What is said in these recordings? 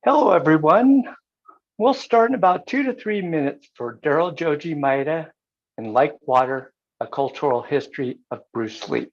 Hello, everyone. We'll start in about 2 to 3 minutes for Daryl, Joji, Maeda, and Like Water, A Cultural History of Bruce Lee.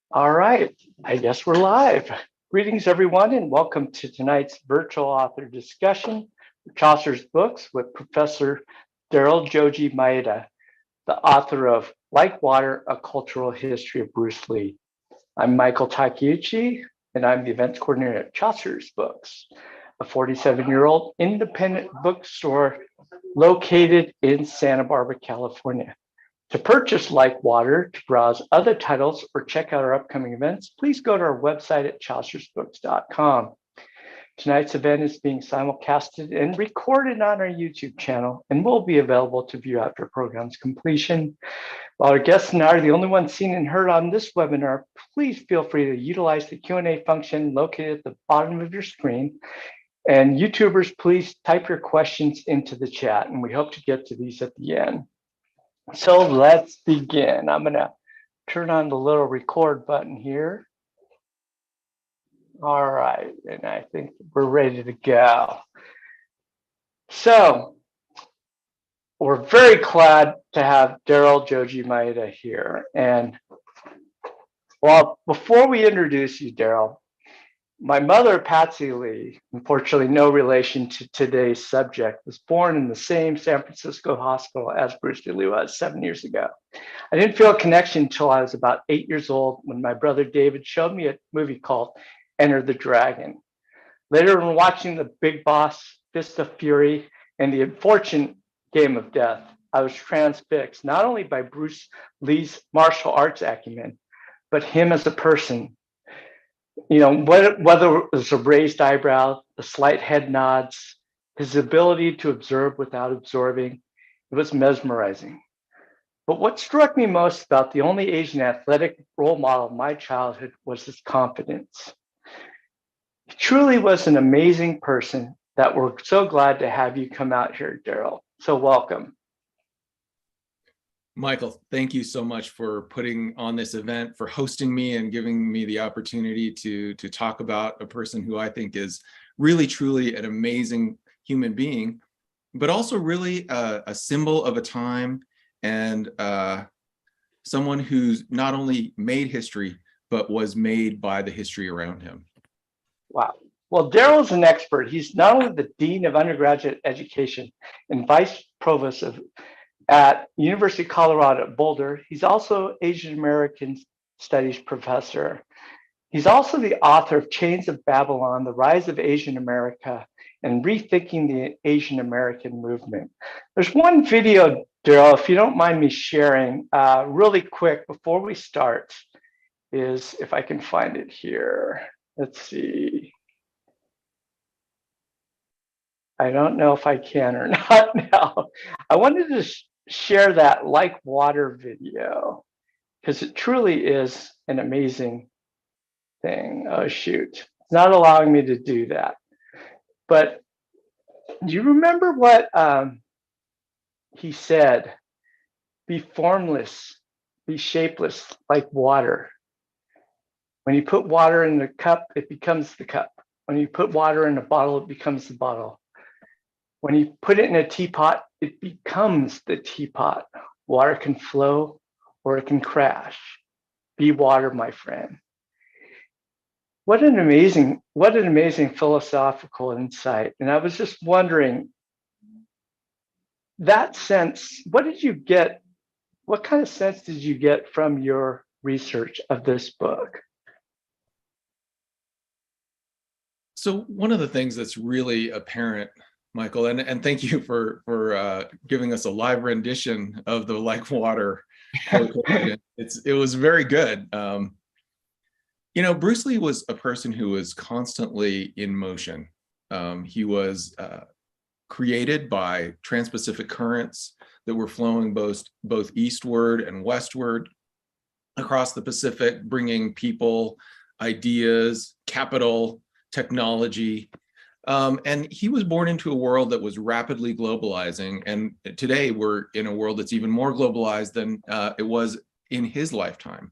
All right, I guess we're live. Greetings, everyone, and welcome to tonight's virtual author discussion for Chaucer's books with Professor Daryl Joji Maeda, the author of Like Water, A Cultural History of Bruce Lee. I'm Michael Takeuchi, and I'm the events coordinator at Chaucer's Books, a 47-year-old independent bookstore located in Santa Barbara, California. To purchase Like Water, to browse other titles, or check out our upcoming events, please go to our website at chaucersbooks.com. Tonight's event is being simulcasted and recorded on our YouTube channel and will be available to view after program's completion. While our guests and I are the only ones seen and heard on this webinar, please feel free to utilize the Q&A function located at the bottom of your screen. And YouTubers, please type your questions into the chat, and we hope to get to these at the end. So let's begin. I'm gonna turn on the little record button here. All right, and I think we're ready to go. So we're very glad to have Daryl Joji Maeda here. And well, before we introduce you, Daryl, my mother, Patsy Lee, unfortunately no relation to today's subject, was born in the same San Francisco hospital as Bruce Lee was 7 years ago. I didn't feel a connection until I was about 8 years old when my brother David showed me a movie called Enter the Dragon. Later, when watching The Big Boss, Fist of Fury, and The Unfortunate Game of Death, I was transfixed not only by Bruce Lee's martial arts acumen, but him as a person. You know, whether it was a raised eyebrow, the slight head nods, his ability to observe without absorbing, it was mesmerizing. But what struck me most about the only Asian athletic role model of my childhood was his confidence. He truly was an amazing person that we're so glad to have you come out here, Daryl. So welcome. Michael, thank you so much for putting on this event, for hosting me and giving me the opportunity to talk about a person who I think is really, truly an amazing human being, but also really a symbol of a time and someone who's not only made history, but was made by the history around him. Wow. Well, Daryl's an expert. He's not only the Dean of Undergraduate Education and Vice Provost at University of Colorado at Boulder, he's also Asian American Studies Professor. He's also the author of Chains of Babylon, The Rise of Asian America, and Rethinking the Asian American Movement. There's one video, Daryl, if you don't mind me sharing really quick before we start, is if I can find it here. Let's see. I don't know if I can or not now. I wanted to share that Like Water video because it truly is an amazing thing. Oh, shoot. It's not allowing me to do that. But do you remember what he said? Be formless, be shapeless like water. When you put water in the cup, it becomes the cup. When you put water in a bottle, it becomes the bottle. When you put it in a teapot, it becomes the teapot. Water can flow or it can crash. Be water, my friend. What an amazing philosophical insight. And I was just wondering, that sense, what kind of sense did you get from your research of this book? So one of the things that's really apparent, Michael, and thank you for giving us a live rendition of the Like Water quotation. It was very good. You know, Bruce Lee was a person who was constantly in motion. He was created by trans-Pacific currents that were flowing both eastward and westward across the Pacific, bringing people, ideas, capital, technology. And he was born into a world that was rapidly globalizing. And today we're in a world that's even more globalized than it was in his lifetime.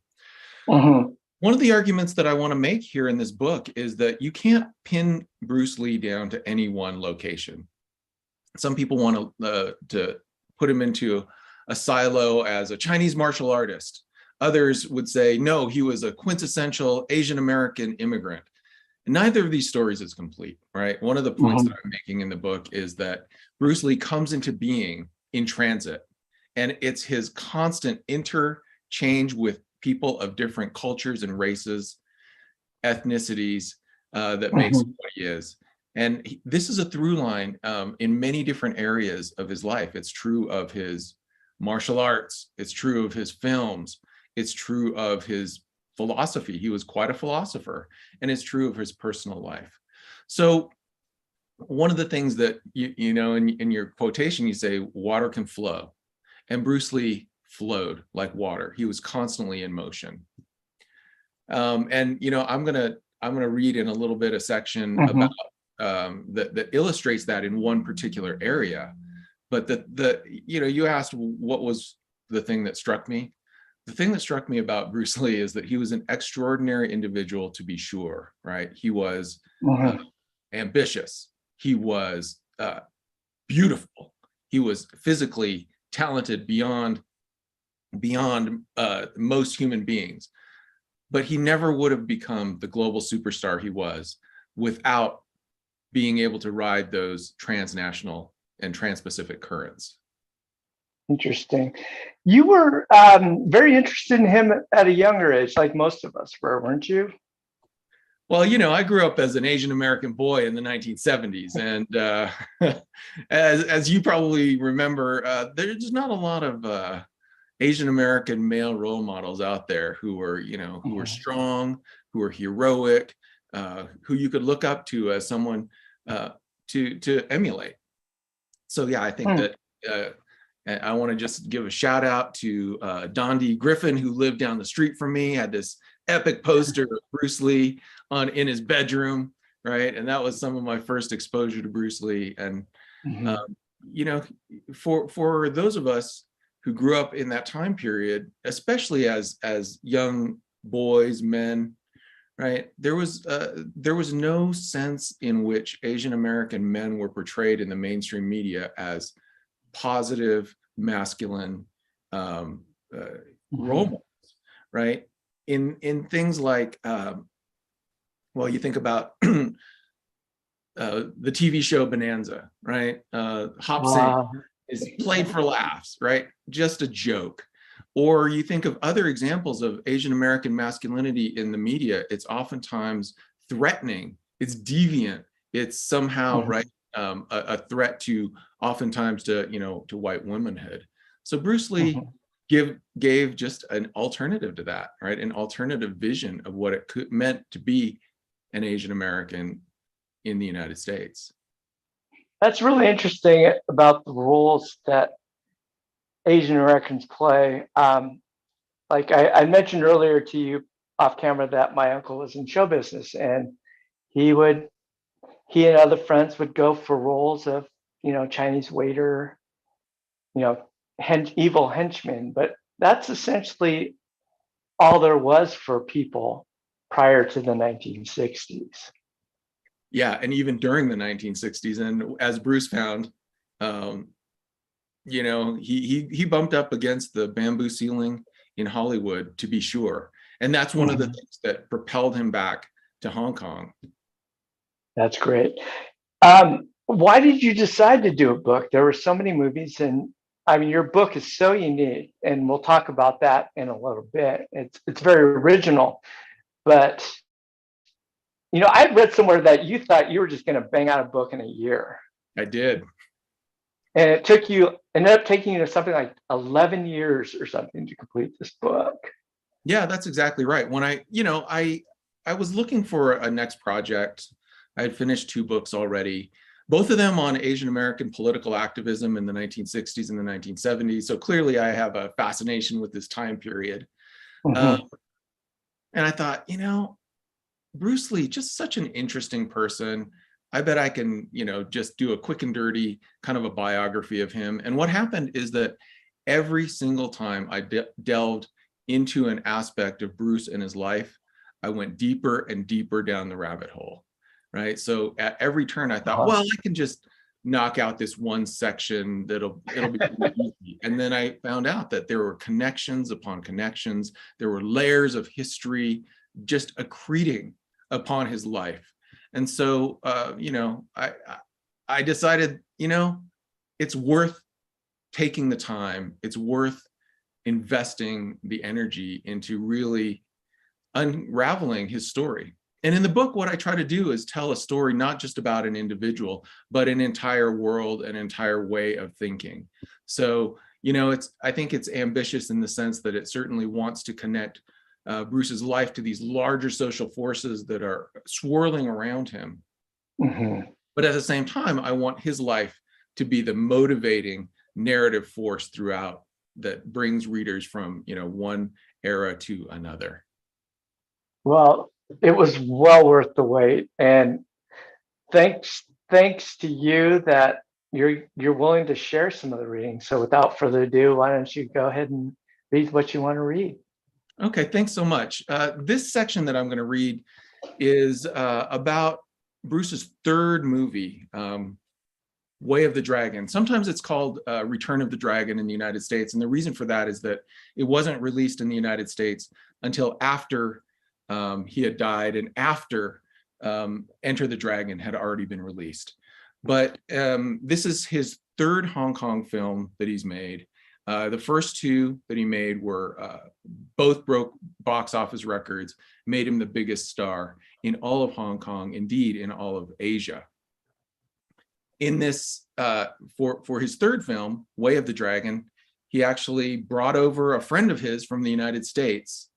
Mm-hmm. One of the arguments that I want to make here in this book is that you can't pin Bruce Lee down to any one location. Some people want to put him into a silo as a Chinese martial artist. Others would say, no, he was a quintessential Asian American immigrant. Neither of these stories is complete, right? One of the points that I'm making in the book is that Bruce Lee comes into being in transit, and it's his constant interchange with people of different cultures and races, ethnicities that makes him what he is. And this is a through line in many different areas of his life. It's true of his martial arts. It's true of his films. It's true of his philosophy. He was quite a philosopher, and it's true of his personal life. So one of the things that, you know, in your quotation, you say water can flow, and Bruce Lee flowed like water. He was constantly in motion. And, you know, I'm gonna read in a little bit a section about that illustrates that in one particular area. But you know, you asked what was the thing that struck me. The thing that struck me about Bruce Lee is that he was an extraordinary individual, to be sure, right? He was ambitious. He was beautiful. He was physically talented beyond most human beings. But he never would have become the global superstar he was without being able to ride those transnational and trans-Pacific currents. Interesting. You were very interested in him at a younger age, like most of us were, weren't you? Well, you know, I grew up as an Asian American boy in the 1970s, and as you probably remember, there's not a lot of Asian American male role models out there who were, you know, who were strong, who were heroic, who you could look up to as someone to emulate. So yeah, I think that I want to just give a shout out to Dondi Griffin, who lived down the street from me, had this epic poster of Bruce Lee in his bedroom, right? And that was some of my first exposure to Bruce Lee. And you know, for those of us who grew up in that time period, especially as young boys, men, right? There was no sense in which Asian American men were portrayed in the mainstream media as positive, masculine, role models, right? In things like, well, you think about the TV show Bonanza, right? Hop Sing is played for laughs, right? Just a joke. Or you think of other examples of Asian American masculinity in the media. It's oftentimes threatening, it's deviant, it's somehow right a threat to oftentimes to to white womanhood. So Bruce Lee gave just an alternative to that, right? An alternative vision of what it meant to be an Asian American in the United States. That's really interesting about the roles that Asian Americans play. Like I mentioned earlier to you off camera that my uncle was in show business, and he and other friends would go for roles of, Chinese waiter, evil henchman. But that's essentially all there was for people prior to the 1960s. Yeah, and even during the 1960s, and as Bruce found, he bumped up against the bamboo ceiling in Hollywood, to be sure, and that's one of the things that propelled him back to Hong Kong. That's great. Why did you decide to do a book? There were so many movies, and I mean, your book is so unique, and we'll talk about that in a little bit. It's very original, but I read somewhere that you thought you were just going to bang out a book in a year. I did. And it ended up taking you something like 11 years or something to complete this book. Yeah, that's exactly right. When I was looking for a next project. I had finished 2 books already, both of them on Asian American political activism in the 1960s and the 1970s. So clearly I have a fascination with this time period. And I thought, Bruce Lee, just such an interesting person. I bet I can, just do a quick and dirty kind of a biography of him. And what happened is that every single time I delved into an aspect of Bruce and his life, I went deeper and deeper down the rabbit hole, right? So at every turn I thought, well, I can just knock out this one section, it'll be easy. And then I found out that there were connections upon connections. There were layers of history just accreting upon his life. And so, I decided, it's worth taking the time. It's worth investing the energy into really unraveling his story. And in the book, what I try to do is tell a story not just about an individual, but an entire world, an entire way of thinking. So, I think it's ambitious in the sense that it certainly wants to connect Bruce's life to these larger social forces that are swirling around him. But at the same time, I want his life to be the motivating narrative force throughout that brings readers from, one era to another. Well, it was well worth the wait. And thanks to you that you're willing to share some of the reading. So without further ado, why don't you go ahead and read what you want to read? Okay, thanks so much. This section that I'm going to read is about Bruce's 3rd movie, Way of the Dragon. Sometimes it's called Return of the Dragon in the United States. And the reason for that is that it wasn't released in the United States until after he had died and after Enter the Dragon had already been released. But this is his 3rd Hong Kong film that he's made. The first 2 that he made were both broke box office records, made him the biggest star in all of Hong Kong, indeed in all of Asia. In this, for his 3rd film, Way of the Dragon, he actually brought over a friend of his from the United States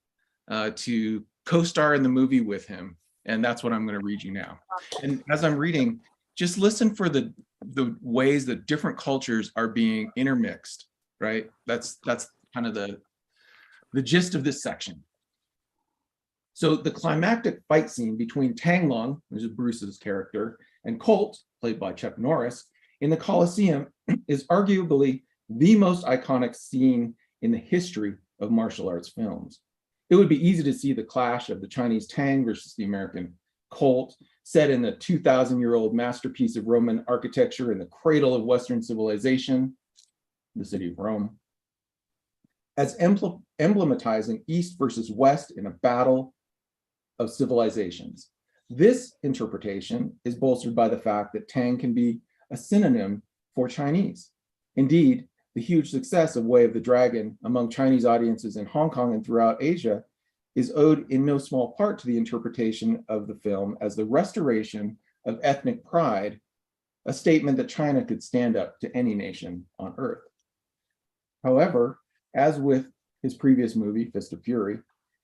to co-star in the movie with him. And that's what I'm going to read you now. And as I'm reading, just listen for the ways that different cultures are being intermixed. Right? That's kind of the gist of this section. So the climactic fight scene between Tang Long, which is Bruce's character, and Colt, played by Chuck Norris, in the Coliseum is arguably the most iconic scene in the history of martial arts films. It would be easy to see the clash of the Chinese Tang versus the American Colt, set in the 2,000-year-old masterpiece of Roman architecture in the cradle of Western civilization, the city of Rome. as emblematizing East versus West in a battle of civilizations. This interpretation is bolstered by the fact that Tang can be a synonym for Chinese. Indeed, the huge success of Way of the Dragon among Chinese audiences in Hong Kong and throughout Asia is owed in no small part to the interpretation of the film as the restoration of ethnic pride, a statement that China could stand up to any nation on earth. However, as with his previous movie, Fist of Fury,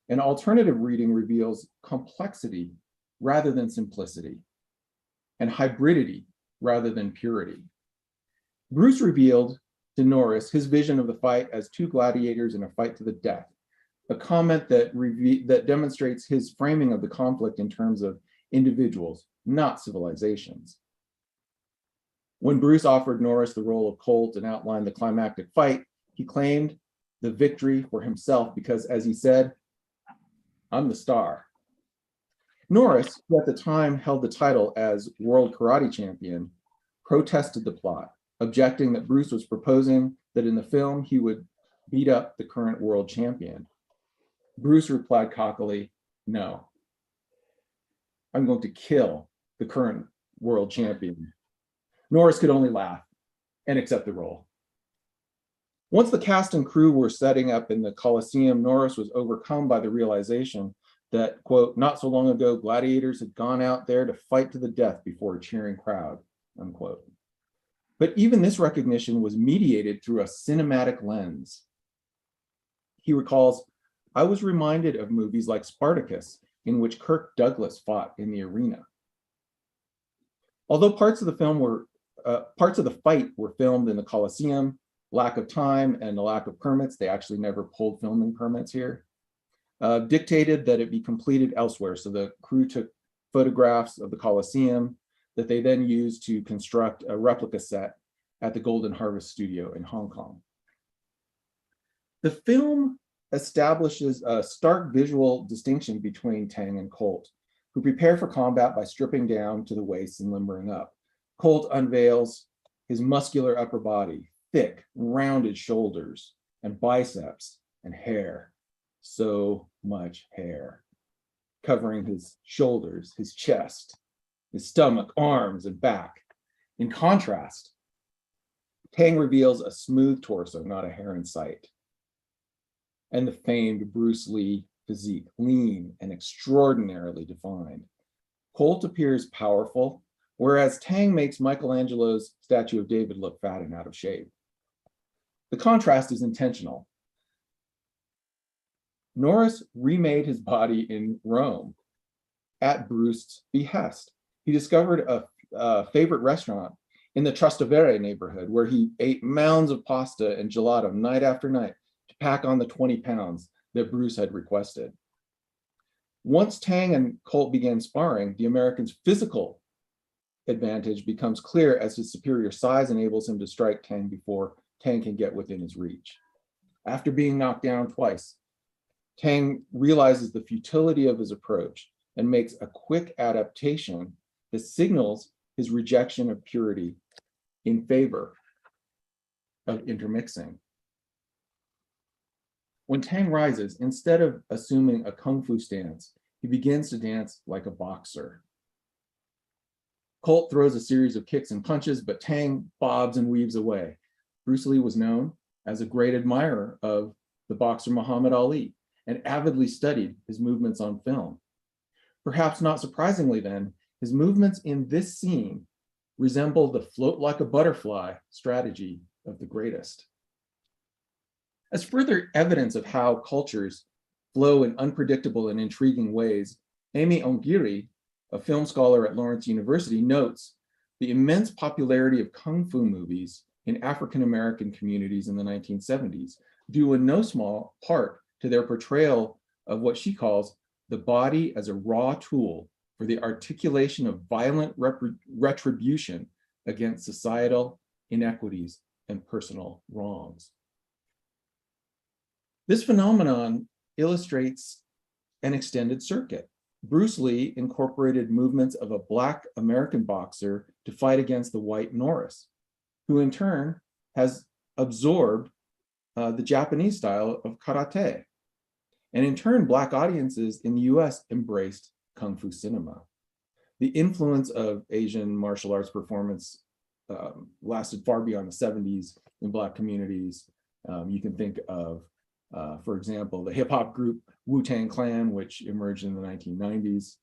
an alternative reading reveals complexity rather than simplicity, and hybridity rather than purity. Bruce revealed to Norris his vision of the fight as two gladiators in a fight to the death, a comment that demonstrates his framing of the conflict in terms of individuals, not civilizations. When Bruce offered Norris the role of Colt and outlined the climactic fight, he claimed the victory for himself because, as he said, "I'm the star." Norris, who at the time held the title as World Karate Champion, protested the plot, objecting that Bruce was proposing that in the film he would beat up the current world champion. Bruce replied cockily, "No, I'm going to kill the current world champion." Norris could only laugh and accept the role. Once the cast and crew were setting up in the Coliseum, Norris was overcome by the realization that, quote, "not so long ago, gladiators had gone out there to fight to the death before a cheering crowd," unquote. But even this recognition was mediated through a cinematic lens. He recalls, "I was reminded of movies like Spartacus, in which Kirk Douglas fought in the arena." Although parts of the fight were filmed in the Coliseum, lack of time and a lack of permits, they actually never pulled filming permits here, dictated that it be completed elsewhere. So the crew took photographs of the Coliseum that they then used to construct a replica set at the Golden Harvest Studio in Hong Kong. The film establishes a stark visual distinction between Tang and Colt, who prepare for combat by stripping down to the waist and limbering up. Colt unveils his muscular upper body, thick, rounded shoulders, and biceps and hair. So much hair, covering his shoulders, his chest, his stomach, arms, and back. In contrast, Tang reveals a smooth torso, not a hair in sight, and the famed Bruce Lee physique, lean and extraordinarily defined. Colt appears powerful, whereas Tang makes Michelangelo's statue of David look fat and out of shape. The contrast is intentional. Norris remade his body in Rome at Bruce's behest. He discovered a favorite restaurant in the Trastevere neighborhood where he ate mounds of pasta and gelato night after night to pack on the 20 pounds that Bruce had requested. Once Tang and Colt began sparring, the American's physical advantage becomes clear as his superior size enables him to strike Tang before Tang can get within his reach. After being knocked down twice, Tang realizes the futility of his approach and makes a quick adaptation that signals his rejection of purity in favor of intermixing. When Tang rises, instead of assuming a kung fu stance, he begins to dance like a boxer. Colt throws a series of kicks and punches, but Tang bobs and weaves away. Bruce Lee was known as a great admirer of the boxer Muhammad Ali and avidly studied his movements on film. Perhaps not surprisingly then, his movements in this scene resemble the float like a butterfly strategy of the greatest. As further evidence of how cultures flow in unpredictable and intriguing ways, Amy Ongiri, a film scholar at Lawrence University, notes the immense popularity of kung fu movies in African-American communities in the 1970s, due in no small part to their portrayal of what she calls the body as a raw tool for the articulation of violent retribution against societal inequities and personal wrongs. This phenomenon illustrates an extended circuit. Bruce Lee incorporated movements of a Black American boxer to fight against the white Norris, who in turn has absorbed the Japanese style of karate. And in turn, Black audiences in the US embraced Kung Fu cinema. The influence of Asian martial arts performance lasted far beyond the 70s in Black communities. You can think of, for example, the hip hop group Wu-Tang Clan, which emerged in the 1990s.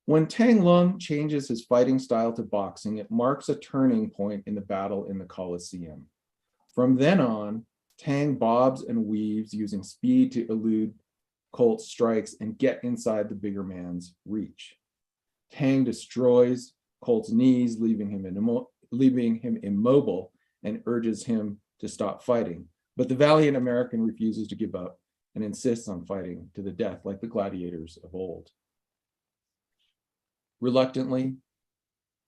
When Tang Lung changes his fighting style to boxing, it marks a turning point in the battle in the Coliseum. From then on, Tang bobs and weaves using speed to elude Colt's strikes and get inside the bigger man's reach. Tang destroys Colt's knees, leaving him immobile, and urges him to stop fighting. But the valiant American refuses to give up and insists on fighting to the death like the gladiators of old. Reluctantly,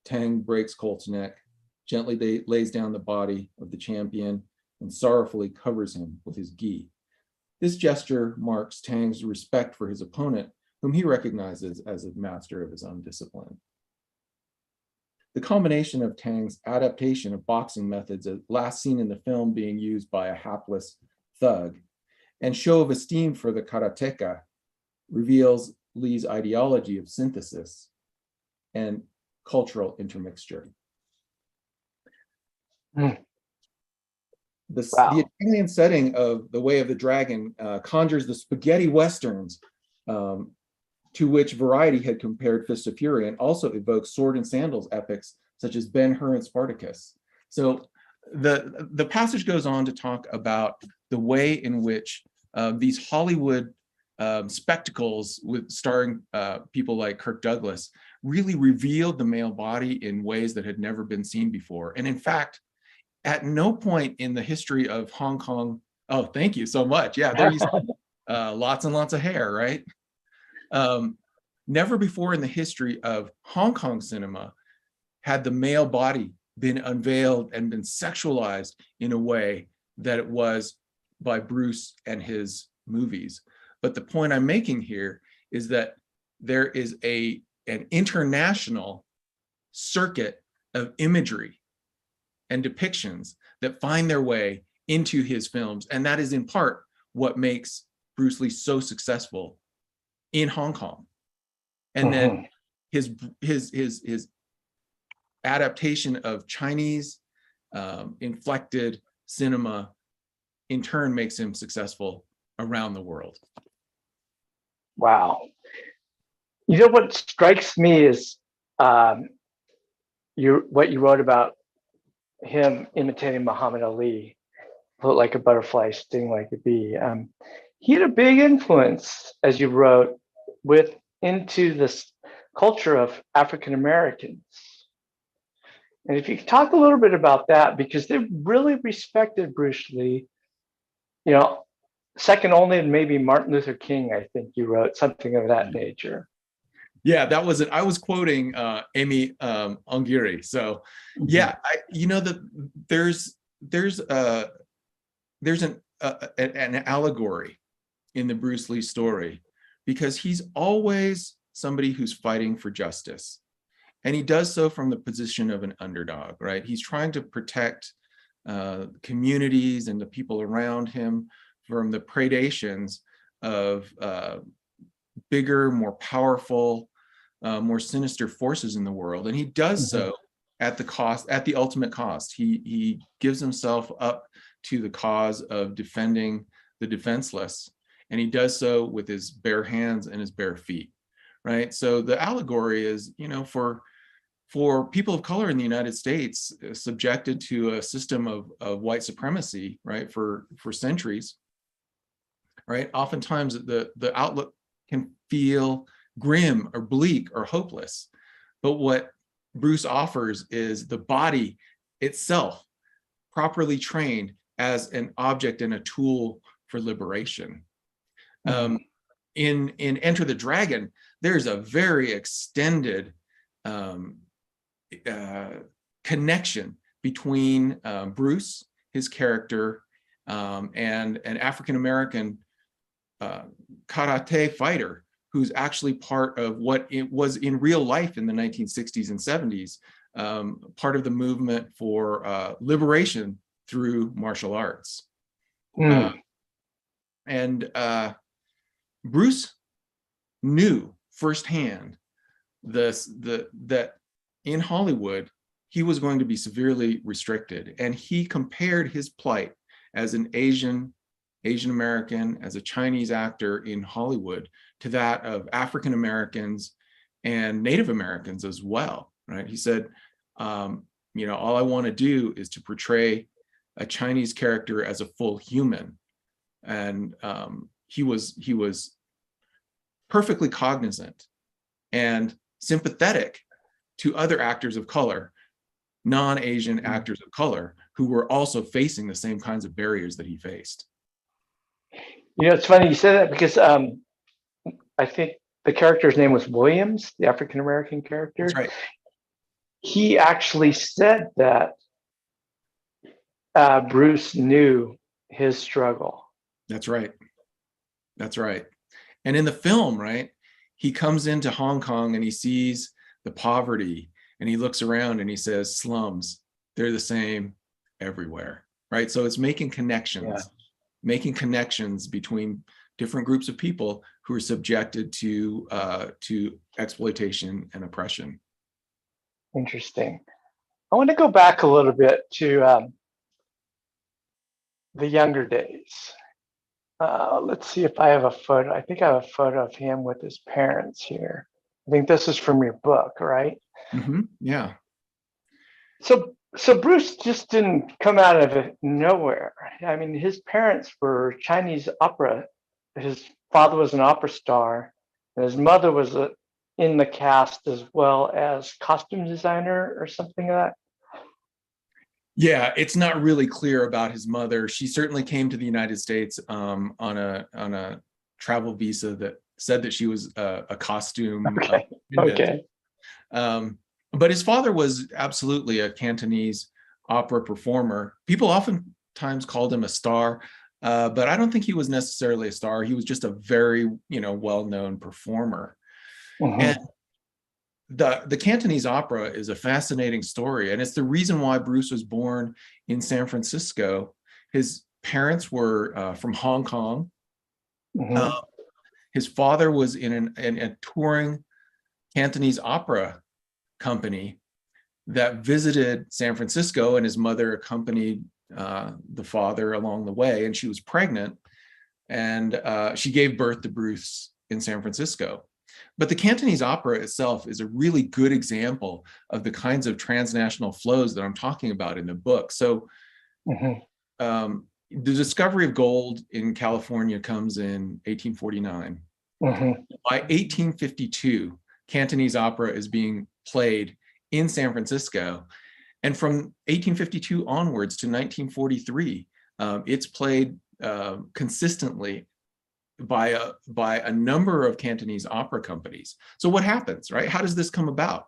Tang breaks Colt's neck, gently lays down the body of the champion, and sorrowfully covers him with his gi. This gesture marks Tang's respect for his opponent, whom he recognizes as a master of his own discipline. The combination of Tang's adaptation of boxing methods, last seen in the film being used by a hapless thug, and show of esteem for the karateka, reveals Lee's ideology of synthesis and cultural intermixture. Wow. The Italian setting of The Way of the Dragon conjures the spaghetti westerns to which Variety had compared Fist of Fury, and also evokes sword and sandals epics such as Ben-Hur and Spartacus. So the passage goes on to talk about the way in which these Hollywood spectacles with starring people like Kirk Douglas really revealed the male body in ways that had never been seen before. And in fact, at no point in the history of Hong Kong, oh, thank you so much. Yeah, there you see lots and lots of hair, right? Never before in the history of Hong Kong cinema had the male body been unveiled and been sexualized in a way that it was by Bruce and his movies. But the point I'm making here is that there is an international circuit of imagery and depictions that find their way into his films. And that is in part what makes Bruce Lee so successful in Hong Kong. And then his adaptation of Chinese inflected cinema in turn makes him successful around the world. Wow. You know what strikes me is what you wrote about him imitating Muhammad Ali, float like a butterfly, sting like a bee. He had a big influence, as you wrote, into this culture of African Americans. And if you could talk a little bit about that, because they really respected Bruce Lee, you know, second only to maybe Martin Luther King, I think you wrote something of that nature. Yeah, that was it. I was quoting Amy Ongiri. So yeah, there's an allegory in the Bruce Lee story, because he's always somebody who's fighting for justice. And he does so from the position of an underdog, right? He's trying to protect communities and the people around him from the predations of bigger, more powerful, more sinister forces in the world. And he does so at the ultimate cost. He gives himself up to the cause of defending the defenseless. And he does so with his bare hands and his bare feet, right? So the allegory is, for people of color in the United States, subjected to a system of white supremacy, right, for centuries, right? Oftentimes the outlook can feel grim or bleak or hopeless. But what Bruce offers is the body itself, properly trained as an object and a tool for liberation. In Enter the Dragon, there's a very extended connection between Bruce, his character, and an African-American karate fighter who's actually part of what it was in real life in the 1960s and 70s, part of the movement for liberation through martial arts. Mm. Bruce knew firsthand that in Hollywood, he was going to be severely restricted. And he compared his plight as an Asian American, as a Chinese actor in Hollywood, to that of African Americans and Native Americans as well, right? He said, all I want to do is to portray a Chinese character as a full human. And he was perfectly cognizant and sympathetic to other actors of color, non-Asian actors of color, who were also facing the same kinds of barriers that he faced. It's funny you say that, because I think the character's name was Williams, the African American character. That's right. He actually said that Bruce knew his struggle. That's right. That's right. And in the film, right, he comes into Hong Kong and he sees the poverty and he looks around and he says, slums, they're the same everywhere, right? So it's making connections between different groups of people who are subjected to exploitation and oppression. Interesting. I want to go back a little bit to the younger days. Let's see if I have a photo. I think I have a photo of him with his parents here. I think this is from your book, right? Mm-hmm. Yeah. So Bruce just didn't come out of it nowhere. I mean, his parents were Chinese opera. His father was an opera star, and his mother was in the cast as well as costume designer or something like that. Yeah, it's not really clear about his mother. She certainly came to the United States on a travel visa that said that she was a costume. Okay. But his father was absolutely a Cantonese opera performer. People oftentimes called him a star, but I don't think he was necessarily a star. He was just a very, well-known performer. Mm-hmm. And the Cantonese Opera is a fascinating story, and it's the reason why Bruce was born in San Francisco. His parents were from Hong Kong. Mm-hmm. His father was in a touring Cantonese opera company that visited San Francisco, and his mother accompanied the father along the way, and she was pregnant, and she gave birth to Bruce in San Francisco. But the Cantonese Opera itself is a really good example of the kinds of transnational flows that I'm talking about in the book. So the discovery of gold in California comes in 1849. By 1852, Cantonese opera is being played in San Francisco. And from 1852 onwards to 1943, it's played consistently by a number of Cantonese opera companies. So what happens, right? How does this come about?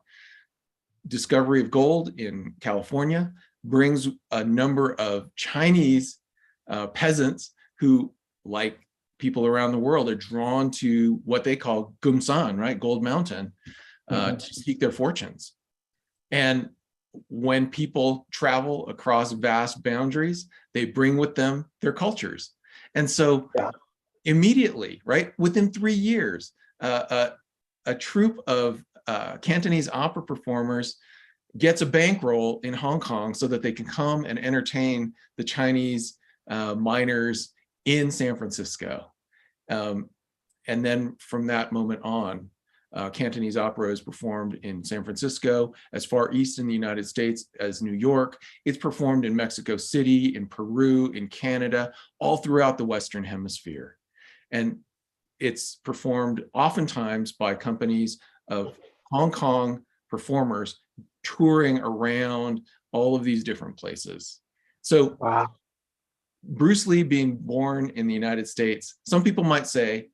Discovery of gold in California brings a number of Chinese peasants who, like people around the world, are drawn to what they call Gumsan, right? Gold Mountain, to seek their fortunes. And when people travel across vast boundaries, they bring with them their cultures. And so immediately, right, within 3 years, a troupe of Cantonese opera performers gets a bankroll in Hong Kong so that they can come and entertain the Chinese miners in San Francisco. And then from that moment on, Cantonese opera is performed in San Francisco, as far east in the United States as New York. It's performed in Mexico City, in Peru, in Canada, all throughout the Western Hemisphere. And it's performed oftentimes by companies of Hong Kong performers touring around all of these different places. So Bruce Lee being born in the United States, some people might say,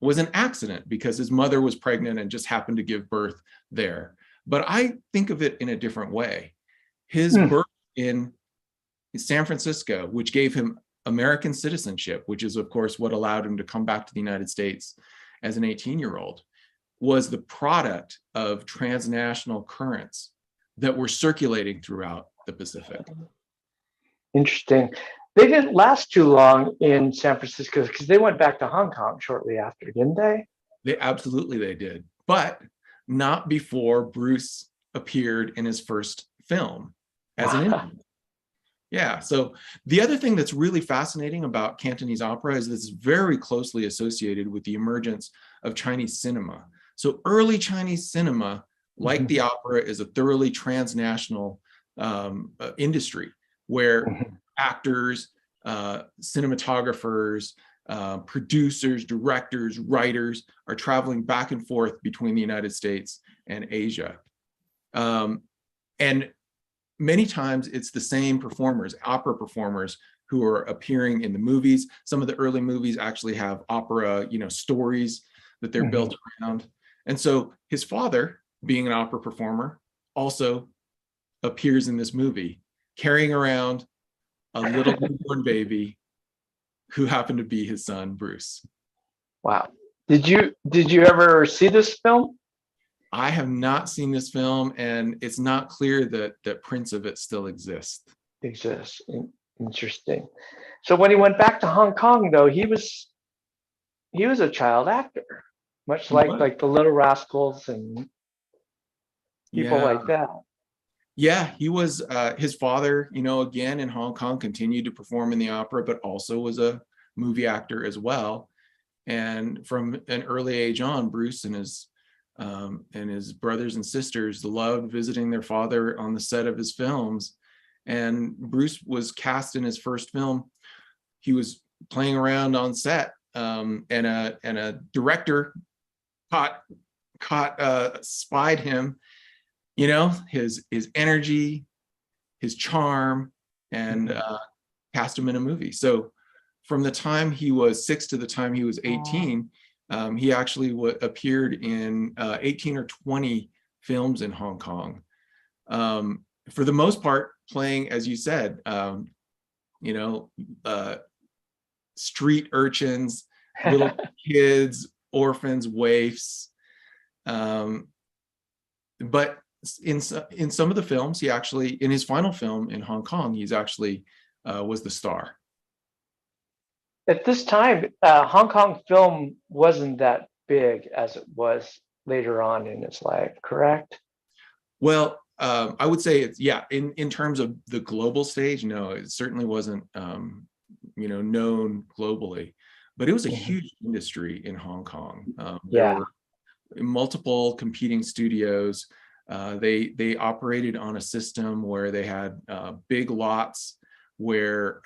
was an accident because his mother was pregnant and just happened to give birth there. But I think of it in a different way. His birth in San Francisco, which gave him American citizenship, which is of course what allowed him to come back to the United States as an 18-year-old, was the product of transnational currents that were circulating throughout the Pacific. Interesting. They didn't last too long in San Francisco because they went back to Hong Kong shortly after, didn't they? They did, but not before Bruce appeared in his first film as an Indian. Yeah. So the other thing that's really fascinating about Cantonese opera is this is very closely associated with the emergence of Chinese cinema. So early Chinese cinema, like the opera, is a thoroughly transnational industry where actors, cinematographers, producers, directors, writers are traveling back and forth between the United States and Asia. And many times it's the same performers, opera performers, who are appearing in the movies. Some of the early movies actually have opera, stories that they're built around. And so his father, being an opera performer, also appears in this movie, carrying around a little newborn baby who happened to be his son, Bruce. Wow. Did you ever see this film? I have not seen this film, and it's not clear that prints of it still exist. Interesting. So when he went back to Hong Kong, though, he was a child actor, much like the Little Rascals and people like that. Yeah, he was. His father, again in Hong Kong, continued to perform in the opera, but also was a movie actor as well. And from an early age on, Bruce and his brothers and sisters loved visiting their father on the set of his films. And Bruce was cast in his first film. He was playing around on set, and a director spied him, his energy, his charm, and cast him in a movie. So from the time he was 6 to the time he was 18, he actually appeared in 18 or 20 films in Hong Kong. For the most part, playing, as you said, street urchins, little kids, orphans, waifs. But in some of the films, he actually, in his final film in Hong Kong, he's actually was the star. At this time, Hong Kong film wasn't that big as it was later on in his life, correct? Well, I would say it's, in terms of the global stage, no, it certainly wasn't, known globally, but it was a huge industry in Hong Kong. There were multiple competing studios. They operated on a system where they had big lots where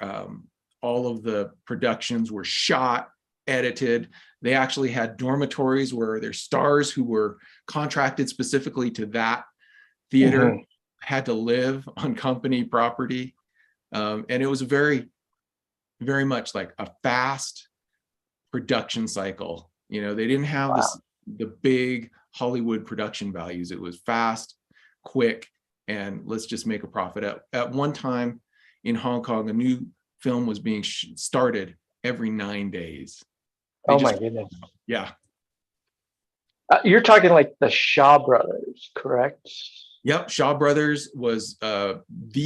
all of the productions were shot, edited. They actually had dormitories where their stars who were contracted specifically to that theater had to live on company property. And it was very, very much like a fast production cycle. They didn't have the big Hollywood production values. It was fast, quick, and let's just make a profit. At one time in Hong Kong, a new film was being started every 9 days. My goodness. Yeah. You're talking like the Shaw Brothers, correct? Yep. Shaw Brothers was the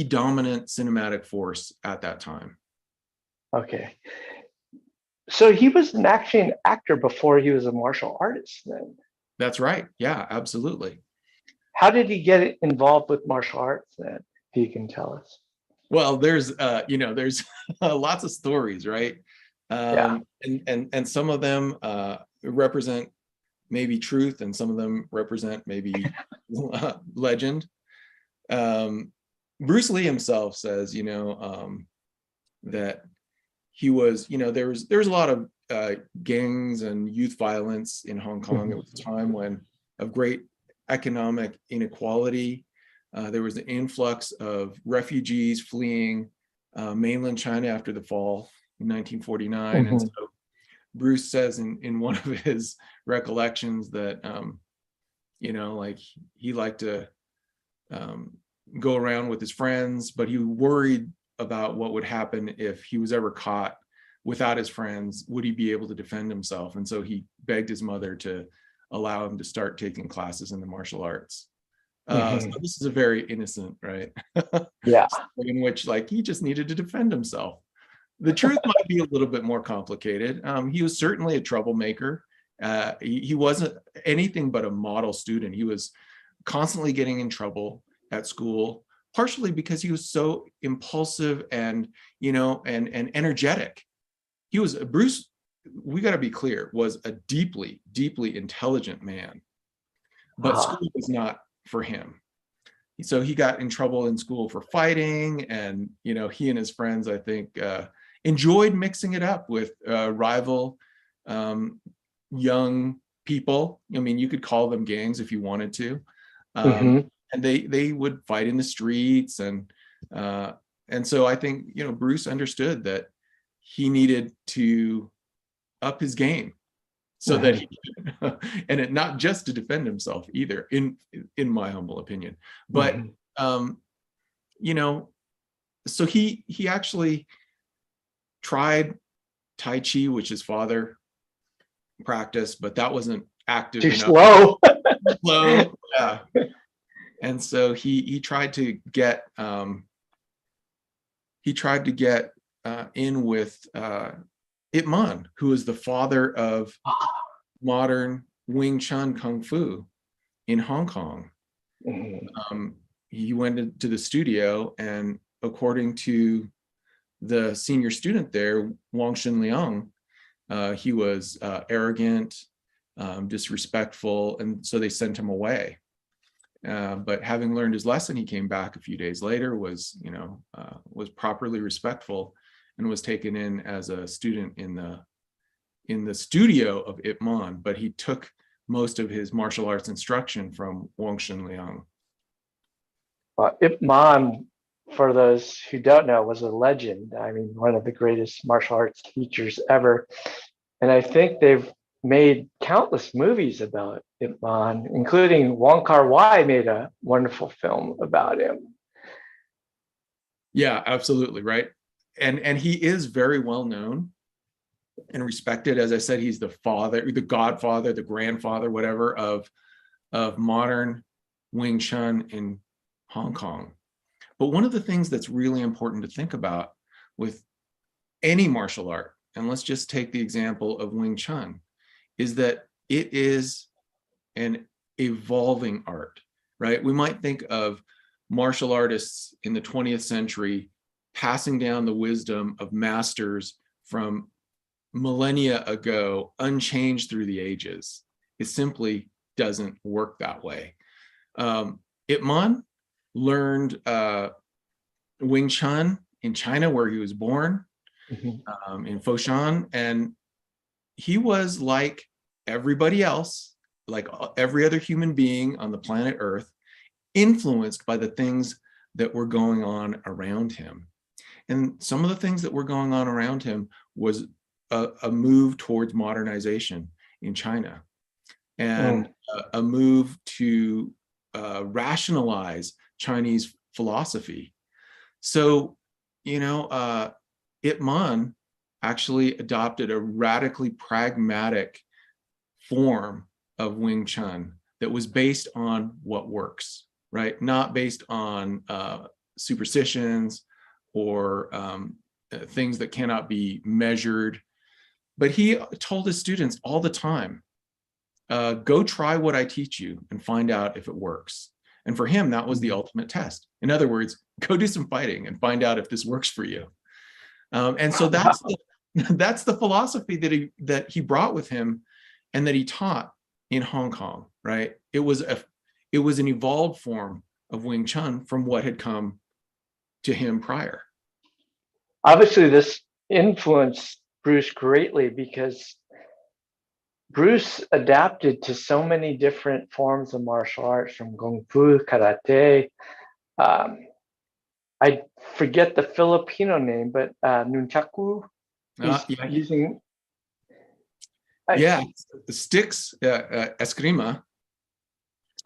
dominant cinematic force at that time. Okay. So he was actually an actor before he was a martial artist then? That's right. Yeah, absolutely. How did he get involved with martial arts then, if you can tell us? Well, there's lots of stories, right? And some of them represent maybe truth, and some of them represent maybe legend. Bruce Lee himself says, that he was, there was a lot of gangs and youth violence in Hong Kong. It was a time of great economic inequality. There was an influx of refugees fleeing mainland China after the fall in 1949. And so Bruce says in one of his recollections that, he liked to go around with his friends, but he worried about what would happen if he was ever caught without his friends. Would he be able to defend himself? And so he begged his mother to allow him to start taking classes in the martial arts. So this is a very innocent, right? Yeah. In which like he just needed to defend himself. The truth might be a little bit more complicated. He was certainly a troublemaker. He wasn't anything but a model student. He was constantly getting in trouble at school, partially because he was so impulsive and, and energetic. He was Bruce, we got to be clear, was a deeply, deeply intelligent man, but school was not for him. So he got in trouble in school for fighting, and he and his friends, I think, enjoyed mixing it up with rival young people. I mean, you could call them gangs if you wanted to, and they would fight in the streets, and so I think Bruce understood that he needed to up his game so that he and not just to defend himself either, in my humble opinion, but so he actually tried Tai Chi, which his father practiced, but that wasn't active enough. Slow. Slow, yeah. And so he tried to get in with Ip Man, who is the father of modern Wing Chun Kung Fu in Hong Kong. He went into the studio, and according to the senior student there, Wang Xinliang, he was arrogant, disrespectful, and so they sent him away. But having learned his lesson, he came back a few days later, was properly respectful, and was taken in as a student in the studio of Ip Man. But he took most of his martial arts instruction from Wang Xinliang. Ip Man, for those who don't know, was a legend. I mean, one of the greatest martial arts teachers ever. And I think they've made countless movies about Ip Man, including Wong Kar-wai made a wonderful film about him. Yeah, absolutely, right. And he is very well known and respected. As I said, he's the father, the godfather, the grandfather, whatever, of modern Wing Chun in Hong Kong. But one of the things that's really important to think about with any martial art, and let's just take the example of Wing Chun, is that it is an evolving art, right? We might think of martial artists in the 20th century passing down the wisdom of masters from millennia ago, unchanged through the ages. It simply doesn't work that way. Ip Man learned Wing Chun in China, where he was born, in Foshan, and he was like everybody else, like every other human being on the planet Earth, influenced by the things that were going on around him. And some of the things that were going on around him was a move towards modernization in China, and a move to rationalize Chinese philosophy. So, Ip Man actually adopted a radically pragmatic form of Wing Chun that was based on what works, right? Not based on superstitions or things that cannot be measured. But he told his students all the time, go try what I teach you and find out if it works. And for him, that was the ultimate test. In other words, go do some fighting and find out if this works for you. And so that's the philosophy that he brought with him and that he taught in Hong Kong, right? It was an evolved form of Wing Chun from what had come to him prior. Obviously, this influenced Bruce greatly because Bruce adapted to so many different forms of martial arts, from Kung Fu, Karate. I forget the Filipino name, but Nunchaku. He's using. The sticks, eskrima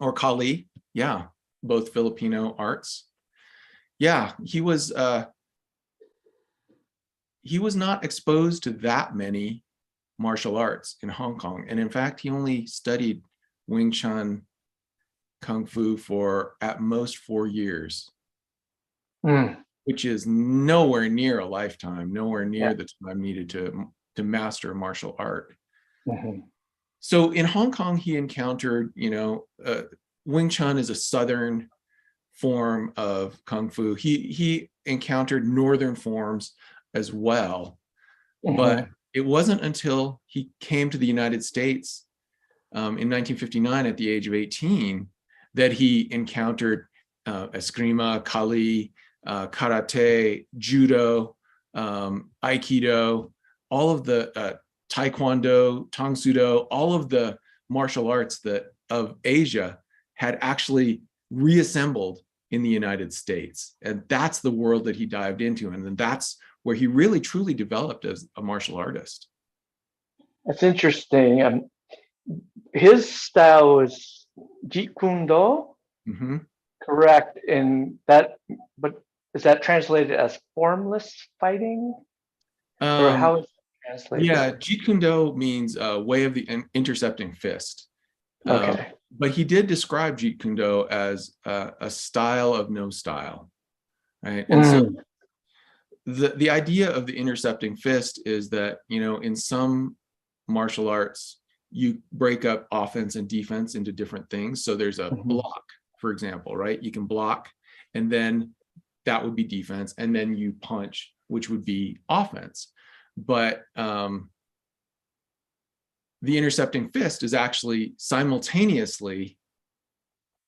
or kali. Yeah, both Filipino arts. Yeah, he was not exposed to that many martial arts in Hong Kong. And in fact, he only studied Wing Chun Kung Fu for at most 4 years, Mm, which is nowhere near a lifetime, nowhere near yeah. the time needed to master a martial art. Mhm. So in Hong Kong, he encountered, Wing Chun is a Southern form of Kung Fu. He encountered Northern forms as well, but Mhm. it wasn't until he came to the United States in 1959 at the age of 18 that he encountered eskrima, kali, karate, judo, aikido, all of the taekwondo, tang sudo, all of the martial arts that of Asia had actually reassembled in the United States. And that's the world that he dived into. And then that's where he really truly developed as a martial artist. That's interesting. His style was Jeet Kune Do, Mm-hmm. correct? In that, but is that translated as formless fighting, or how is it Yeah, translated? Jeet Kune Do means way of the intercepting fist. Okay. But he did describe Jeet Kune Do as a style of no style, right? And so Mm, the idea of the intercepting fist is that, in some martial arts, you break up offense and defense into different things. So there's a mhm, block, for example, right? You can block, and then that would be defense, and then you punch, which would be offense. But the intercepting fist is actually simultaneously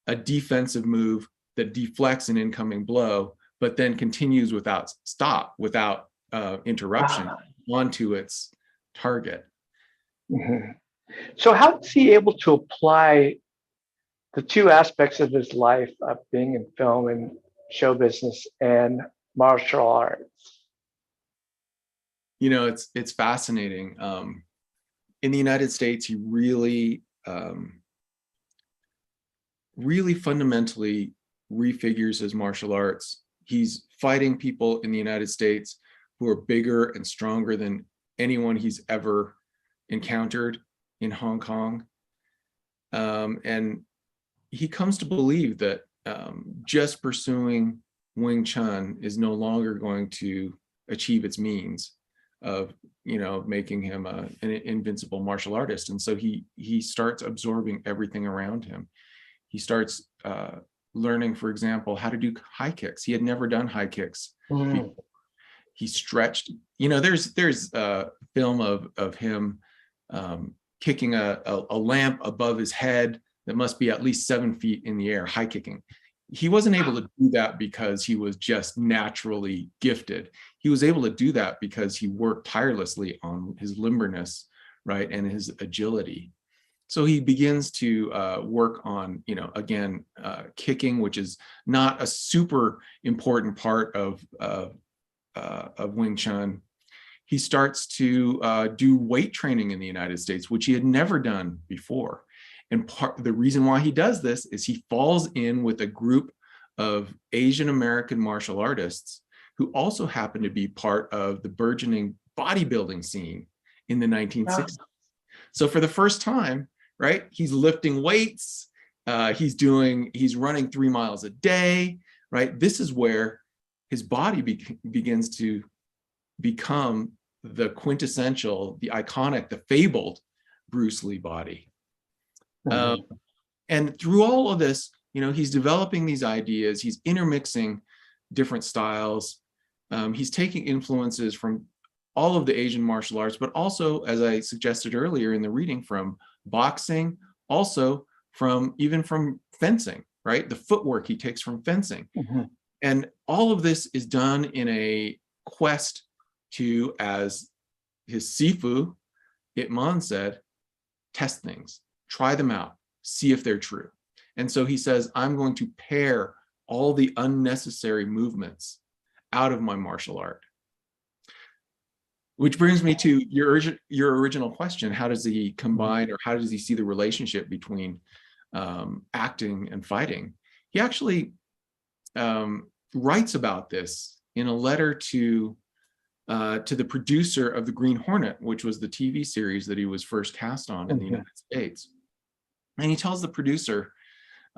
a defensive move that deflects an incoming blow, but then continues without stop, without interruption ah, onto its target. mhm. So how is he able to apply the two aspects of his life of being in film and show business and martial arts? It's fascinating. In the United States, he really fundamentally refigures his martial arts. He's fighting people in the United States who are bigger and stronger than anyone he's ever encountered in Hong Kong. And he comes to believe that just pursuing Wing Chun is no longer going to achieve its means of making him an invincible martial artist. And so he starts absorbing everything around him. He starts learning, for example, how to do high kicks. He had never done high kicks Mm, before. He stretched. There's a film of him kicking a lamp above his head that must be at least 7 feet in the air, high kicking. He wasn't able to do that because he was just naturally gifted. He was able to do that because he worked tirelessly on his limberness, right, and his agility. So he begins to work on, again, kicking, which is not a super important part of Wing Chun. He starts to do weight training in the United States, which he had never done before. And the reason why he does this is he falls in with a group of Asian American martial artists who also happen to be part of the burgeoning bodybuilding scene in the 1960s. So for the first time, right, he's lifting weights, he's running 3 miles a day, right? This is where his body begins to become the quintessential, the iconic, the fabled Bruce Lee body. mhm, And through all of this, he's developing these ideas, he's intermixing different styles, he's taking influences from all of the Asian martial arts, but also, as I suggested earlier in the reading, from boxing, also even from fencing, right? The footwork he takes from fencing. mhm. And all of this is done in a quest to, as his Sifu, Ip Man, said, test things, try them out, see if they're true. And so he says, I'm going to pare all the unnecessary movements out of my martial art. Which brings me to your original question: how does he combine, or how does he see the relationship between acting and fighting? He actually writes about this in a letter to the producer of The Green Hornet, which was the TV series that he was first cast on in the United States. And he tells the producer,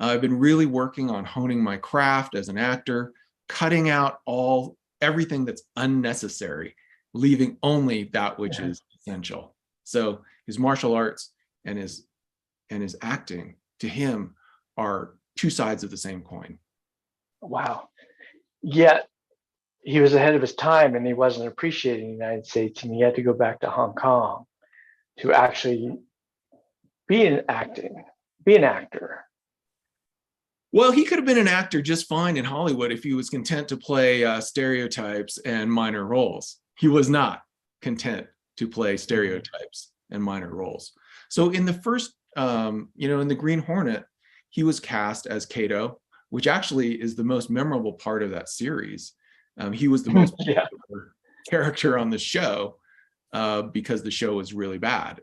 I've been really working on honing my craft as an actor, cutting out everything that's unnecessary, leaving only that which is essential. So his martial arts and his acting to him are two sides of the same coin. Wow. Yet he was ahead of his time and he wasn't appreciating the United States, and he had to go back to Hong Kong to actually be an actor. Well, he could have been an actor just fine in Hollywood if he was content to play stereotypes and minor roles. He was not content to play stereotypes and minor roles. So in the first, in the Green Hornet, he was cast as Kato, which actually is the most memorable part of that series. He was the most popular character on the show because the show was really bad.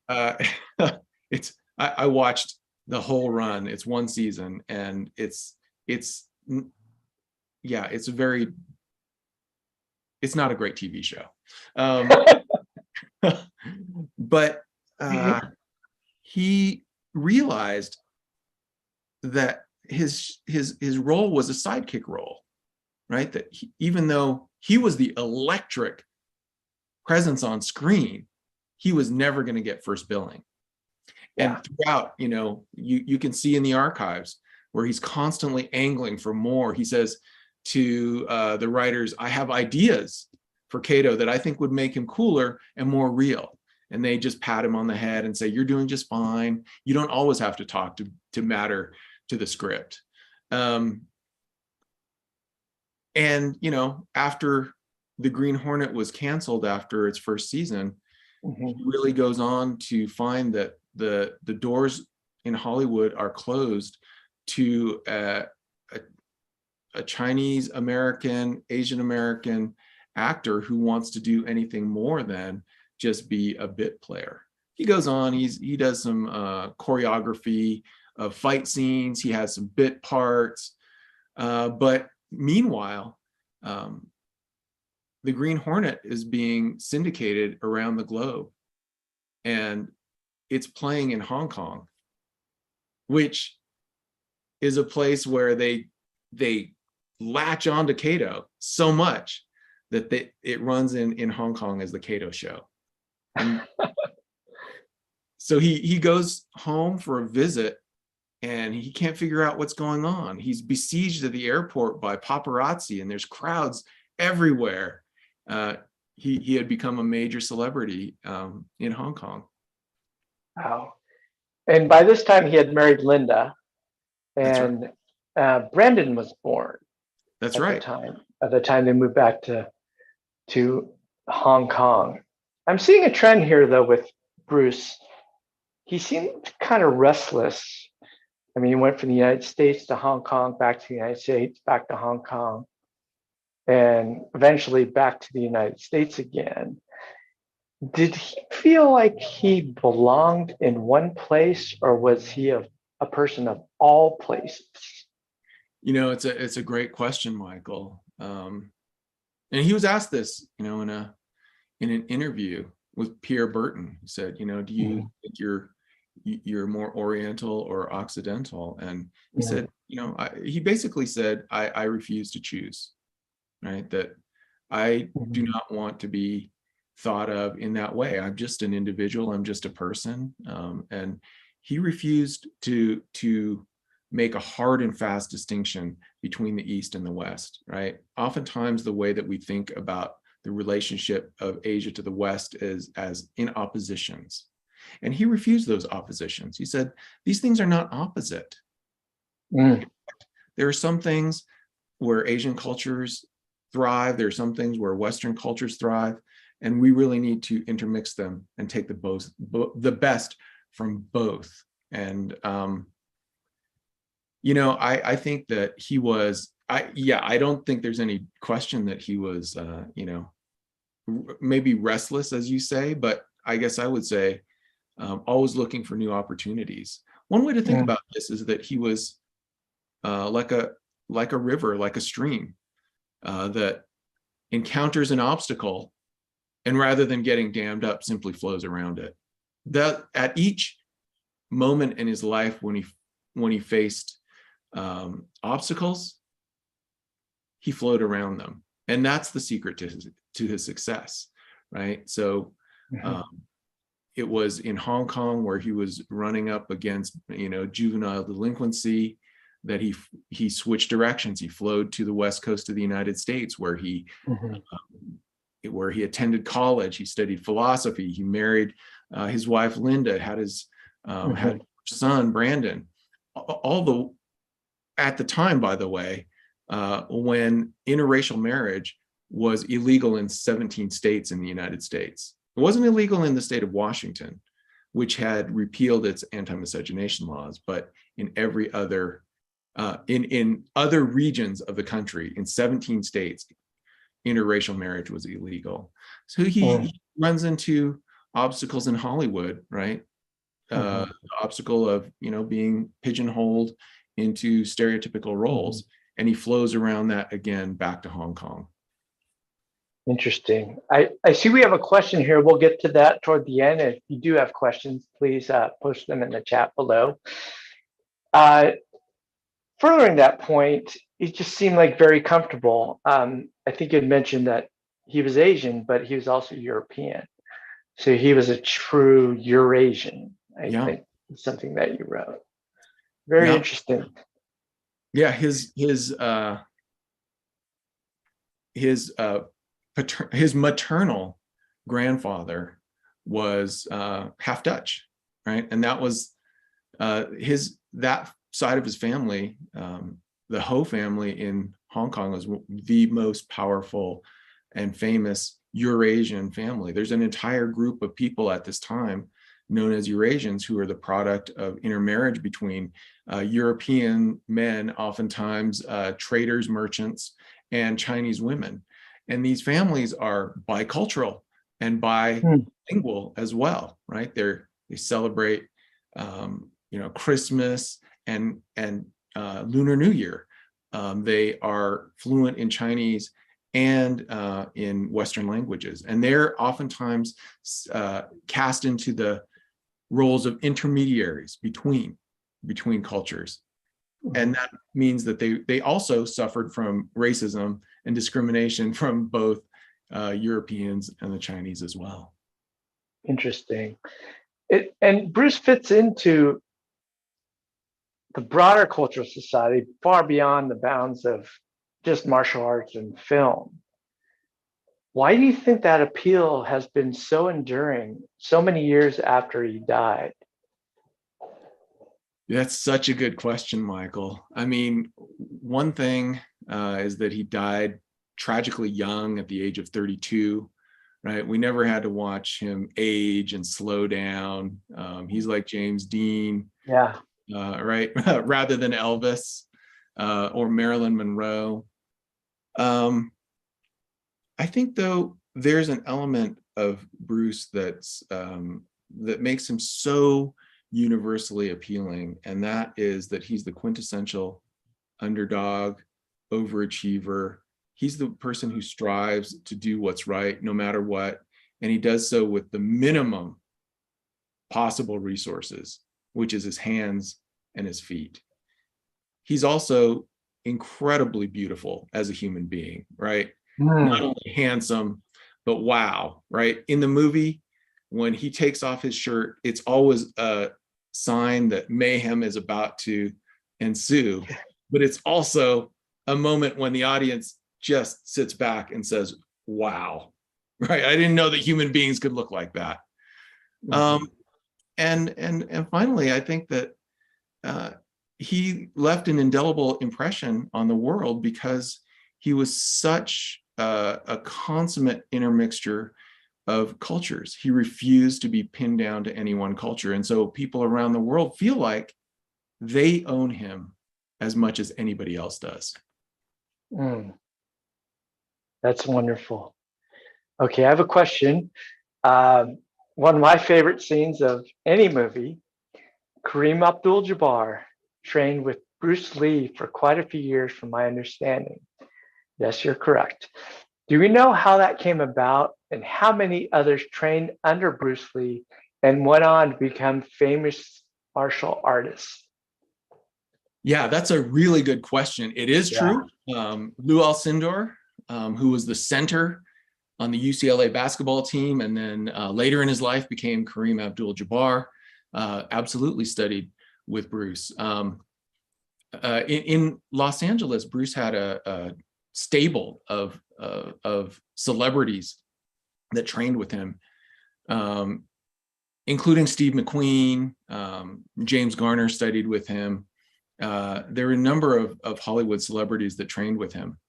I watched the whole run. It's one season, and it's not a great TV show. But he realized that his role was a sidekick role, right? That even though he was the electric presence on screen, he was never going to get first billing. And throughout, you can see in the archives where he's constantly angling for more. He says to the writers, I have ideas for Kato that I think would make him cooler and more real. And they just pat him on the head and say, you're doing just fine. You don't always have to talk to matter to the script. And, after the Green Hornet was canceled after its first season, he really goes on to find that the doors in Hollywood are closed to a Chinese American, Asian American actor who wants to do anything more than just be a bit player. He goes on, he does some choreography of fight scenes, he has some bit parts, but meanwhile, the Green Hornet is being syndicated around the globe, and it's playing in Hong Kong, which is a place where they latch onto Kato so much that it runs in Hong Kong as the Kato show. And so he goes home for a visit, and he can't figure out what's going on. He's besieged at the airport by paparazzi, and there's crowds everywhere. He had become a major celebrity in Hong Kong. Wow. And by this time he had married Linda, and Brandon was born. That's right. At the time they moved back to Hong Kong. I'm seeing a trend here though with Bruce. He seemed kind of restless. I mean, he went from the United States to Hong Kong, back to the United States, back to Hong Kong, and eventually back to the United States again. Did he feel like he belonged in one place, or was he a person of all places? It's a great question, Michael. And he was asked this, in an interview with Pierre Burton. He said, do you think you're more Oriental or Occidental? And he said, he basically said, I refuse to choose, right? That I do not want to be thought of in that way. I'm just an individual. I'm just a person. And he refused to make a hard and fast distinction between the East and the West, right? Oftentimes the way that we think about the relationship of Asia to the West is as in oppositions. And he refused those oppositions. He said, these things are not opposite. There are some things where Asian cultures thrive. There are some things where Western cultures thrive. And we really need to intermix them and take the best from both. And, I think that he was, I don't think there's any question that he was, maybe restless, as you say, but I guess I would say always looking for new opportunities. One way to think about this is that he was like a river, like a stream that encounters an obstacle, and rather than getting dammed up, simply flows around it. That at each moment in his life when he faced obstacles, he flowed around them, and that's the secret to his success, right? So it was in Hong Kong where he was running up against juvenile delinquency that he switched directions. He flowed to the west coast of the United States where he attended college. He studied philosophy. He married his wife Linda, had his son Brandon. At the time, by the way, when interracial marriage was illegal in 17 states in the United States. It wasn't illegal in the state of Washington, which had repealed its anti-miscegenation laws, but in every other in other regions of the country, in 17 states, interracial marriage was illegal. So he runs into obstacles in Hollywood, right? The obstacle of being pigeonholed into stereotypical roles, and he flows around that again back to Hong Kong. Interesting. I see we have a question here. We'll get to that toward the end. If you do have questions, please post them in the chat below. Furthering that point, it just seemed like very comfortable. I think you had mentioned that he was Asian, but he was also European. So he was a true Eurasian, I think, something that you wrote. Very interesting. Yeah, his maternal grandfather was half Dutch, right? And that was that side of his family, the Ho family in Hong Kong, was the most powerful and famous Eurasian family. There's an entire group of people at this time known as Eurasians who are the product of intermarriage between European men, oftentimes traders, merchants, and Chinese women. And these families are bicultural and bilingual as well, right? They celebrate, Christmas and Lunar New Year. They are fluent in Chinese and in Western languages, and they're oftentimes cast into the roles of intermediaries between cultures. And that means that they also suffered from racism and discrimination from both Europeans and the Chinese as well. Interesting. And Bruce fits into the broader cultural society far beyond the bounds of just martial arts and film. Why do you think that appeal has been so enduring so many years after he died? That's such a good question, Michael. I mean, one thing is that he died tragically young at the age of 32, right? We never had to watch him age and slow down. He's like James Dean, right? Rather than Elvis or Marilyn Monroe. I think, though, there's an element of Bruce that makes him so universally appealing, and that is that he's the quintessential underdog, overachiever. He's the person who strives to do what's right no matter what, and he does so with the minimum possible resources, which is his hands and his feet. He's also incredibly beautiful as a human being, right? Not only handsome, but wow, right? In the movie, when he takes off his shirt, it's always a sign that mayhem is about to ensue, but it's also a moment when the audience just sits back and says, wow, right? I didn't know that human beings could look like that. And finally, I think that he left an indelible impression on the world because he was such a consummate intermixture of cultures. He refused to be pinned down to any one culture. And so people around the world feel like they own him as much as anybody else does. That's wonderful. Okay, I have a question. One of my favorite scenes of any movie, Kareem Abdul-Jabbar trained with Bruce Lee for quite a few years, from my understanding. Yes, you're correct. Do we know how that came about and how many others trained under Bruce Lee and went on to become famous martial artists? Yeah, that's a really good question. It is Yeah. true. Lou Alcindor, who was the center on the UCLA basketball team, and then later in his life became Kareem Abdul-Jabbar, absolutely studied with Bruce. In Los Angeles, Bruce had a stable of celebrities that trained with him, including Steve McQueen. James Garner studied with him. There were a number of Hollywood celebrities that trained with him.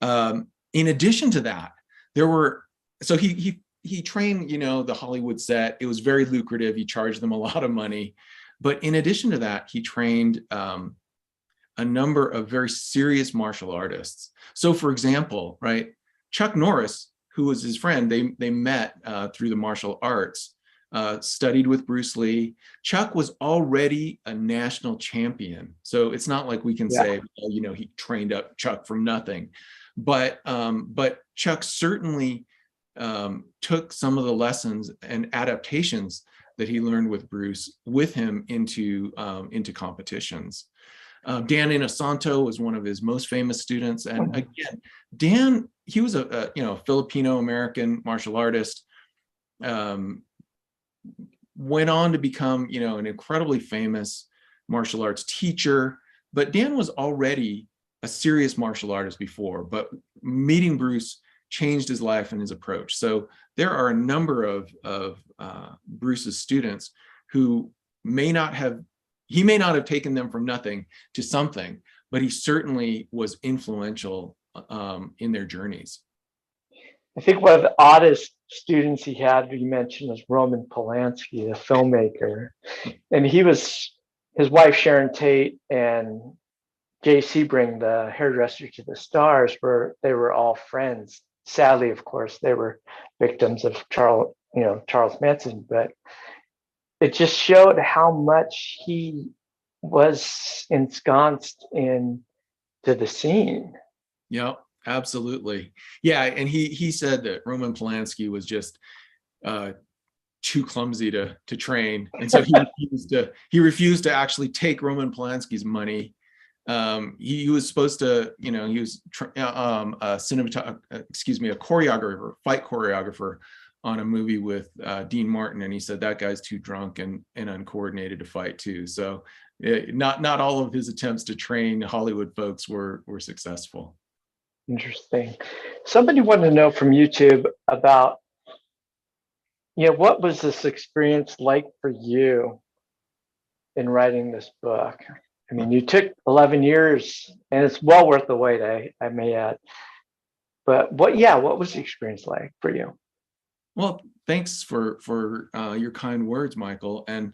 In addition to that, so he trained, the Hollywood set. It was very lucrative. He charged them a lot of money. But in addition to that, he trained a number of very serious martial artists. So for example, right, Chuck Norris, who was his friend, they met through the martial arts, studied with Bruce Lee. Chuck was already a national champion. So it's not like we can say, well, he trained up Chuck from nothing. But Chuck certainly took some of the lessons and adaptations that he learned with Bruce with him into competitions. Dan Inosanto was one of his most famous students. And again, Dan, he was a Filipino-American martial artist, went on to become, an incredibly famous martial arts teacher. But Dan was already a serious martial artist before, but meeting Bruce changed his life and his approach. So there are a number of Bruce's students who he may not have taken them from nothing to something, but he certainly was influential in their journeys. I think one of the oddest students he had, you mentioned, was Roman Polanski, the filmmaker. And his wife, Sharon Tate, and Jay Sebring, the hairdresser to the stars, they were all friends. Sadly, of course, they were victims of Charles Manson, but it just showed how much he was ensconced into the scene. Yeah, absolutely. Yeah, and he said that Roman Polanski was just too clumsy to train, and so he refused to actually take Roman Polanski's money. He was supposed to, he was a fight choreographer on a movie with Dean Martin, and he said that guy's too drunk and uncoordinated to fight too. So not all of his attempts to train Hollywood folks were successful. Interesting. Somebody wanted to know from YouTube about, what was this experience like for you in writing this book? I mean, you took 11 years, and it's well worth the wait, I may add. But what was the experience like for you? Well, thanks for your kind words, Michael. And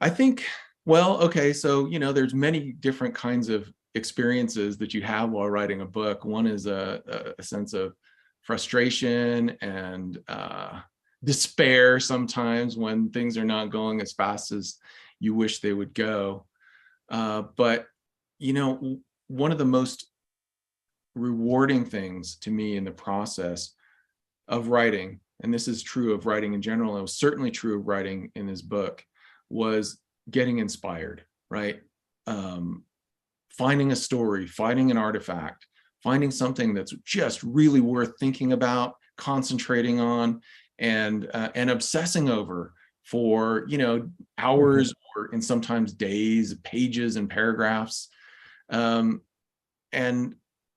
I think, so, there's many different kinds of experiences that you have while writing a book. One is a sense of frustration and despair sometimes when things are not going as fast as you wish they would go. But, one of the most rewarding things to me in the process of writing, and this is true of writing in general, it was certainly true of writing in this book, was getting inspired, right? Finding a story, finding an artifact, finding something that's just really worth thinking about, concentrating on, and obsessing over for hours or in sometimes days, pages and paragraphs. And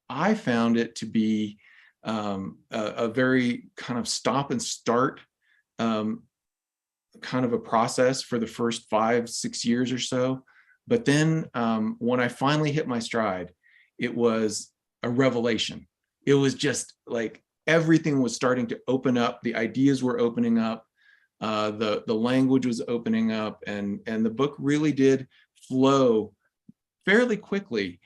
I found it to be a very kind of stop and start kind of a process for the first 5-6 years or so. But then when I finally hit my stride, it was a revelation. It was just like everything was starting to open up. The ideas were opening up. The language was opening up, and the book really did flow fairly quickly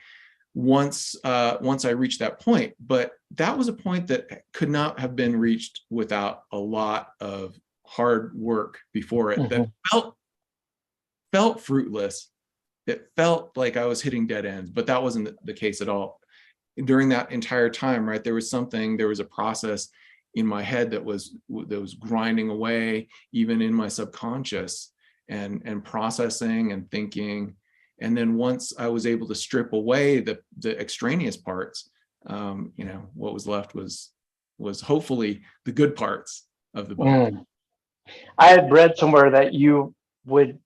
once I reached that point. But that was a point that could not have been reached without a lot of hard work before it. That felt fruitless. It felt like I was hitting dead ends, but that wasn't the case at all. During that entire time, right, there was a process in my head that was grinding away, even in my subconscious. and processing and thinking. And then once I was able to strip away the extraneous parts, what was left was hopefully the good parts of the book. I had read somewhere that you would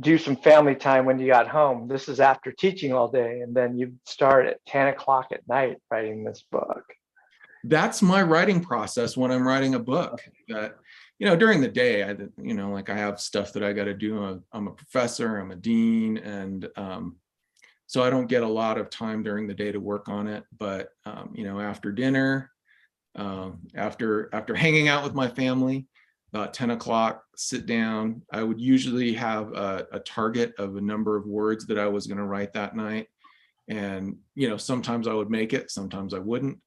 do some family time when you got home. This is after teaching all day, and then you'd start at 10 o'clock at night writing this book. That's my writing process when I'm writing a book. That, during the day, I have stuff that I got to do. I'm a professor, I'm a dean, and so I don't get a lot of time during the day to work on it. But after dinner, after hanging out with my family, about 10 o'clock, sit down. I would usually have a target of a number of words that I was going to write that night. And, sometimes I would make it, sometimes I wouldn't.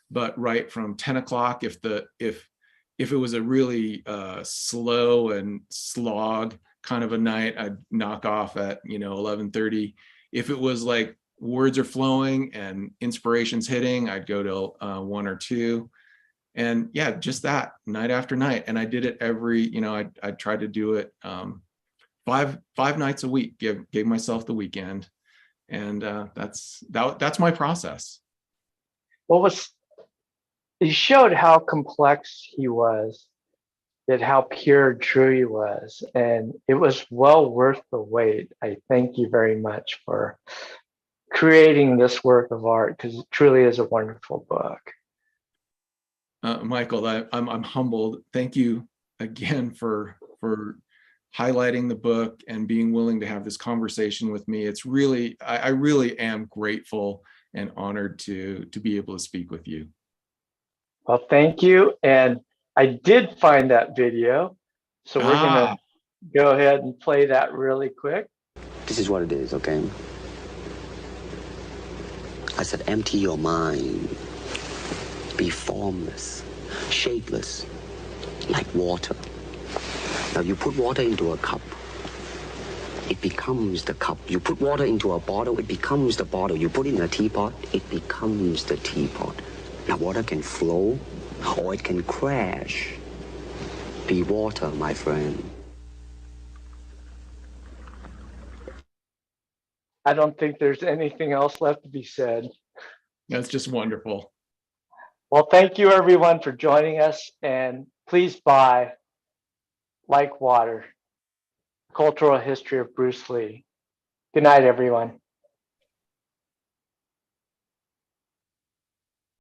But right from 10 o'clock, if it was a really slow and slog kind of a night, I'd knock off at 11:30. If it was like words are flowing and inspiration's hitting, I'd go to 1 or 2. And yeah, just that night after night. And I did it every, I tried to do it 5 nights a week, gave myself the weekend. And that's my process. He showed how complex he was, that how pure and true he was. And it was well worth the wait. I thank you very much for creating this work of art, because it truly is a wonderful book. Michael, I'm humbled. Thank you again for highlighting the book and being willing to have this conversation with me. It's really, I really am grateful and honored to be able to speak with you. Well, thank you. And I did find that video, so we're gonna go ahead and play that really quick. This is what it is, okay? I said, empty your mind. Be formless, shapeless, like water. Now you put water into a cup, it becomes the cup. You put water into a bottle, it becomes the bottle. You put it in a teapot, it becomes the teapot. Now water can flow or it can crash. Be water, my friend. I don't think there's anything else left to be said. That's just wonderful. Well, thank you everyone for joining us, and please buy Like Water, Cultural History of Bruce Lee. Good night, everyone.